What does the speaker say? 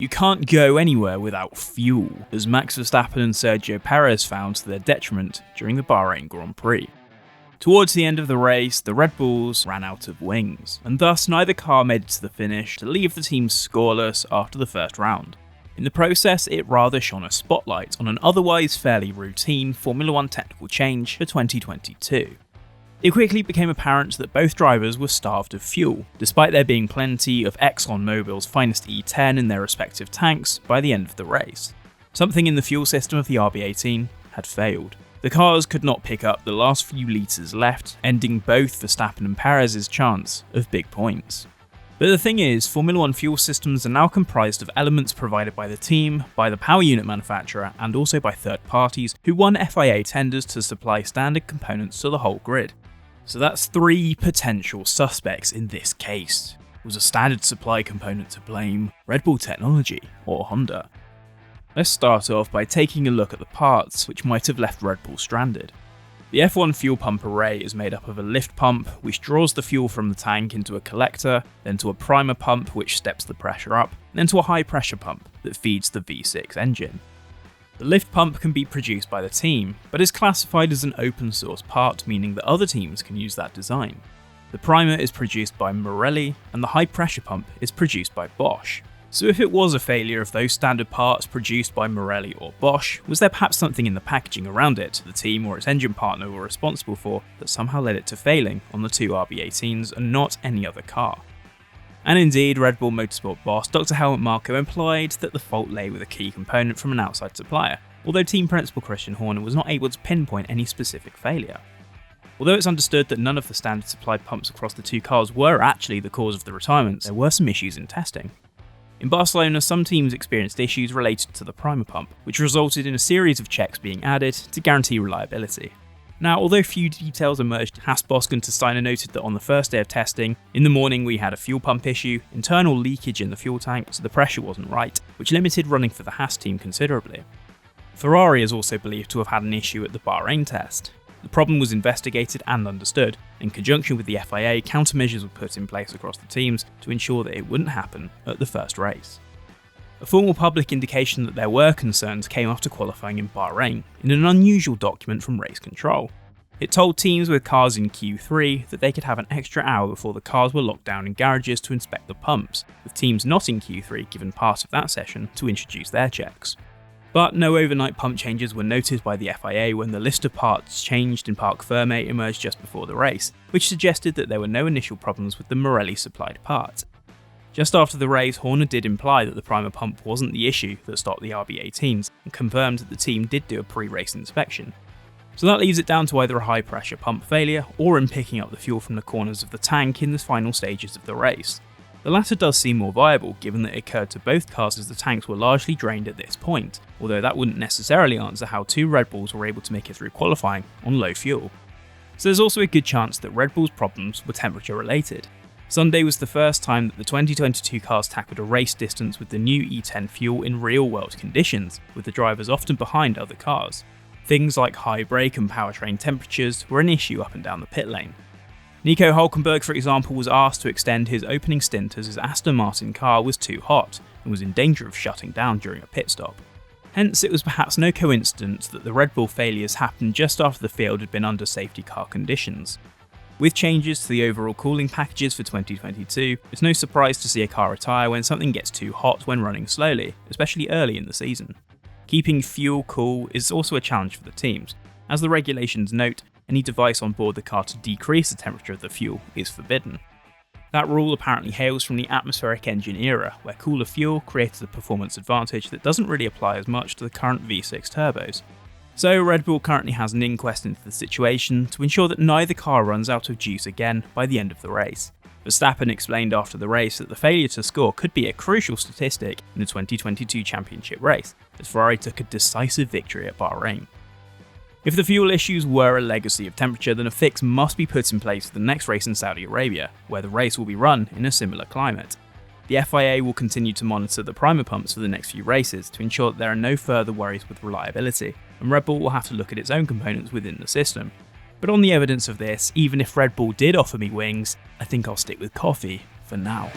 You can't go anywhere without fuel, as Max Verstappen and Sergio Perez found to their detriment during the Bahrain Grand Prix. Towards the end of the race, the Red Bulls ran out of wings, and thus neither car made it to the finish to leave the team scoreless after the first round. In the process, it rather shone a spotlight on an otherwise fairly routine Formula 1 technical change for 2022. It quickly became apparent that both drivers were starved of fuel, despite there being plenty of ExxonMobil's finest E10 in their respective tanks by the end of the race. Something in the fuel system of the RB18 had failed. The cars could not pick up the last few litres left, ending both Verstappen and Perez's chance of big points. But the thing is, Formula 1 fuel systems are now comprised of elements provided by the team, by the power unit manufacturer, and also by third parties who won FIA tenders to supply standard components to the whole grid. So that's 3 potential suspects in this case. Was a standard supply component to blame, Red Bull technology, or Honda? Let's start off by taking a look at the parts which might have left Red Bull stranded. The F1 fuel pump array is made up of a lift pump which draws the fuel from the tank into a collector, then to a primer pump which steps the pressure up, then to a high pressure pump that feeds the V6 engine. The lift pump can be produced by the team, but is classified as an open source part, meaning that other teams can use that design. The primer is produced by Marelli, and the high pressure pump is produced by Bosch. So if it was a failure of those standard parts produced by Marelli or Bosch, was there perhaps something in the packaging around it the team or its engine partner were responsible for that somehow led it to failing on the 2 RB18s and not any other car? And indeed, Red Bull Motorsport boss Dr. Helmut Marko implied that the fault lay with a key component from an outside supplier, although team principal Christian Horner was not able to pinpoint any specific failure. Although it's understood that none of the standard supplied pumps across the 2 cars were actually the cause of the retirements, there were some issues in testing. In Barcelona, some teams experienced issues related to the primer pump, which resulted in a series of checks being added to guarantee reliability. Now, although few details emerged, Haas boss Günther Steiner noted that on the first day of testing, in the morning we had a fuel pump issue, internal leakage in the fuel tank, so the pressure wasn't right, which limited running for the Haas team considerably. Ferrari is also believed to have had an issue at the Bahrain test. The problem was investigated and understood. In conjunction with the FIA, countermeasures were put in place across the teams to ensure that it wouldn't happen at the first race. A formal public indication that there were concerns came after qualifying in Bahrain, in an unusual document from race control. It told teams with cars in Q3 that they could have an extra hour before the cars were locked down in garages to inspect the pumps, with teams not in Q3 given part of that session to introduce their checks. But no overnight pump changes were noted by the FIA when the list of parts changed in Parc Fermé emerged just before the race, which suggested that there were no initial problems with the Marelli supplied part. Just after the race, Horner did imply that the primer pump wasn't the issue that stopped the RB18s, and confirmed that the team did do a pre-race inspection. So that leaves it down to either a high pressure pump failure, or in picking up the fuel from the corners of the tank in the final stages of the race. The latter does seem more viable given that it occurred to both cars as the tanks were largely drained at this point, although that wouldn't necessarily answer how 2 Red Bulls were able to make it through qualifying on low fuel. So there's also a good chance that Red Bull's problems were temperature related. Sunday was the first time that the 2022 cars tackled a race distance with the new E10 fuel in real-world conditions, with the drivers often behind other cars. Things like high brake and powertrain temperatures were an issue up and down the pit lane. Nico Hülkenberg, for example, was asked to extend his opening stint as his Aston Martin car was too hot and was in danger of shutting down during a pit stop. Hence, it was perhaps no coincidence that the Red Bull failures happened just after the field had been under safety car conditions. With changes to the overall cooling packages for 2022, it's no surprise to see a car retire when something gets too hot when running slowly, especially early in the season. Keeping fuel cool is also a challenge for the teams. As the regulations note, any device on board the car to decrease the temperature of the fuel is forbidden. That rule apparently hails from the atmospheric engine era, where cooler fuel created a performance advantage that doesn't really apply as much to the current V6 turbos. So Red Bull currently has an inquest into the situation to ensure that neither car runs out of juice again by the end of the race. Verstappen explained after the race that the failure to score could be a crucial statistic in the 2022 championship race, as Ferrari took a decisive victory at Bahrain. If the fuel issues were a legacy of temperature, then a fix must be put in place for the next race in Saudi Arabia, where the race will be run in a similar climate. The FIA will continue to monitor the primer pumps for the next few races to ensure that there are no further worries with reliability, and Red Bull will have to look at its own components within the system. But on the evidence of this, even if Red Bull did offer me wings, I think I'll stick with coffee for now.